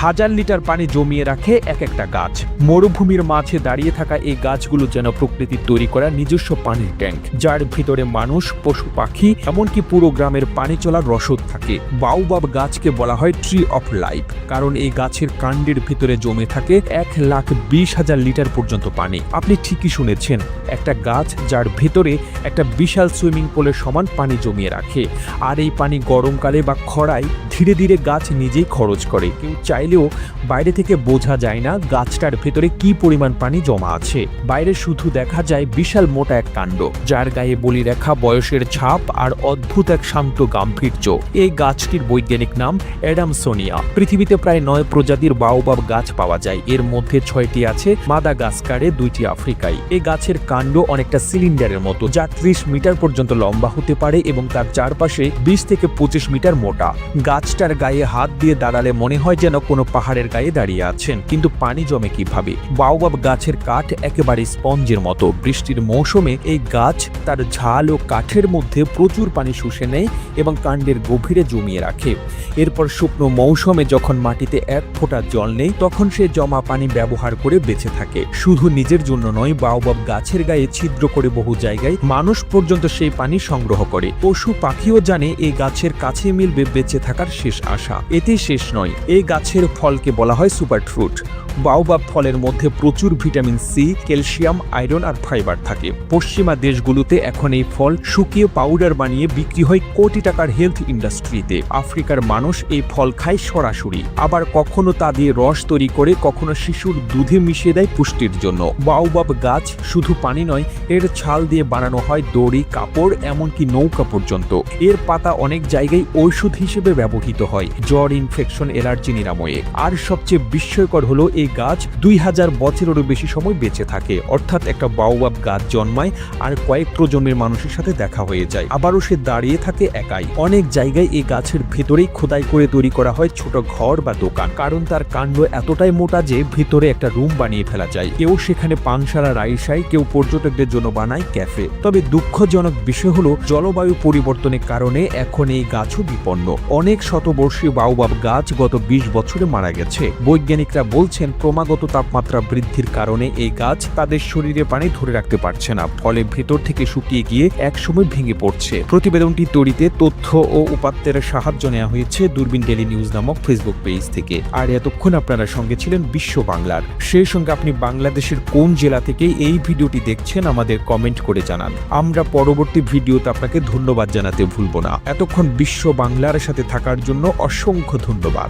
হাজার লিটার পানি জমিয়ে রাখে এক একটা গাছ। মরুভূমির মাঝে দাঁড়িয়ে থাকা এই গাছগুলো যেন প্রকৃতির তৈরি করা নিজস্ব পানির ট্যাঙ্ক, যার ভিতরে মানুষ, পশু পাখি, এমনকি পুরো গ্রামের পানি চলার রসদ থাকে। বাওবাব গাছকে বলা হয় ট্রি অফ লাইফ, কারণ এই গাছের কাণ্ডের ভিতরে জমে থাকে 1,20,000 লিটার পর্যন্ত পানি। আপনি ঠিকই শুনেছেন, একটা গাছ যার ভেতরে একটা বিশাল সুইমিং পুলের সমান পানি জমিয়ে রাখে। আর এই পানি গরমকালে বা খরায় ধীরে ধীরে গাছ নিজেই খরচ করে। কেউ চাইলেও বাইরে থেকে বোঝা যায় না গাছটার ভেতরে কি পরিমাণ পানি জমা আছে। বাইরে শুধু দেখা যায় বিশাল মোটা এক কাণ্ড, যার গায়ে বলি রেখা, বয়সের ছাপ আর অদ্ভুত এক শান্ত গাম্ভীর্য। এই গাছটির বৈজ্ঞানিক নাম অ্যাডামসোনিয়া। পৃথিবীতে প্রায় 9 প্রজাতির বাওবাব গাছ পাওয়া যায়। এর মধ্যে 6টি আছে মাদাগাস্কারে, 2টি আফ্রিকায়। এই গাছের কাণ্ড অনেকটা সিলিন্ডারের মতো, যা 30 মিটার পর্যন্ত লম্বা হতে পারে এবং তার চারপাশে 20 থেকে 25 মিটার মোটা। গাছটার গায়ে হাত দিয়ে দাঁড়ালে মনে হয় যেন কোনো পাহাড়ের গায়ে দাঁড়িয়ে আছেন। কিন্তু পানি জমে কিভাবে? বাওবাব গাছের কাঠ একেবারে স্পঞ্জের মতো। বৃষ্টির মৌসুমে এই গাছ তার ঝাল ও কাঠের মধ্যে প্রচুর পানি শুষে নেয় এবং কাণ্ডের গভীরে জমিয়ে রাখে। এরপর শুকনো মৌসুমে যখন মাটিতে এক ফোঁটা জল নেই, তখন সে জমা পানি ব্যবহার করে বেঁচে থাকে। শুধু নিজের জন্য নয়, বাওবাব গাছের গায়ে ছিদ্র করে বহু জায়গায় মানুষ পর্যন্ত সেই পানি সংগ্রহ করে। পশু পাখিও জানে এই গাছের কাছে মিলবে বেঁচে থাকার শেষ আশা। এতেই শেষ নয়, এই গাছের ফলকে বলা হয় সুপার ফ্রুট। বাওবাব ফলের মধ্যে প্রচুর ভিটামিন সি, ক্যালসিয়াম, আয়রন আর ফাইবার থাকে। পশ্চিমা দেশগুলোতে এখন এই ফল শুকিয়ে পাউডার বানিয়ে বিক্রি হয় কোটি টাকার হেলথ ইন্ডাস্ট্রিতে। আফ্রিকার মানুষ এই ফল খায় সরাসরি, আবার কখনো তা দিয়ে রস তৈরি করে, কখনো শিশুর দুধে মিশিয়ে দেয় পুষ্টির জন্য। বাওবাব গাছ শুধু পানি নয়, এর ছাল দিয়ে বানানো হয় দড়ি, কাপড়, এমনকি নৌকা পর্যন্ত। এর পাতা অনেক জায়গায় ঔষধ হিসেবে ব্যবহৃত হয়, জ্বর, ইনফেকশন, অ্যালার্জি নিরাময়ে। আর সবচেয়ে বিস্ময়কর হলো এই গাছ 2000 বছরেরও বেশি সময় বেঁচে থাকে। অর্থাৎ একটা বাওবাব গাছ জন্মায় আর কয়েক প্রজন্মের মানুষের সাথে দেখা হয়ে যায়, আবারও সে দাঁড়িয়ে থাকে একাই। অনেক জায়গায় এই গাছের ভেতরেই খোদাই করে তৈরি করা হয় ছোট ঘর বা দোকান, কারণ তার কাণ্ড এতটাই মোটা যে ভিতরে একটা রুম বানিয়ে ফেলা যায়। কেউ সেখানে পানসারা রাইসায়, কেউ পর্যটকদের জন্য বানায় ক্যাফে। তবে দুঃখজনক বিষয় হলো জলবায়ু পরিবর্তনের কারণে এখন এই গাছও বিপন্ন। অনেক শতবর্ষীয় বাওবাব গাছ গত 20 বছরে মারা গেছে। বৈজ্ঞানিকরা বলছেন ক্রমাগত তাপমাত্রা বৃদ্ধির কারণে এই গাছ তাদের শরীরে পানি ধরে রাখতে পারছে না, ফলে ভেতর থেকে শুকিয়ে গিয়ে একসময় ভেঙে পড়ছে। প্রতিবেদনটি তৈরিতে তথ্য ও উপাত্তের সাহায্য নেওয়া হয়েছে দূরবীন ডেইলি নিউজ নামক ফেসবুক পেজ থেকে। আর এতক্ষণ আপনারা সঙ্গে ছিলেন বিশ্ব বাংলার। সেই সঙ্গে আপনি বাংলাদেশের কোন জেলা থেকে এই ভিডিওটি দেখছেন আমাদের কমেন্ট করে জানান। আমরা পরবর্তী ভিডিওতে আপনাকে ধন্যবাদ জানাতে ভুলব না। এতক্ষণ বিশ্ব বাংলার সাথে থাকার জন্য অসংখ্য ধন্যবাদ।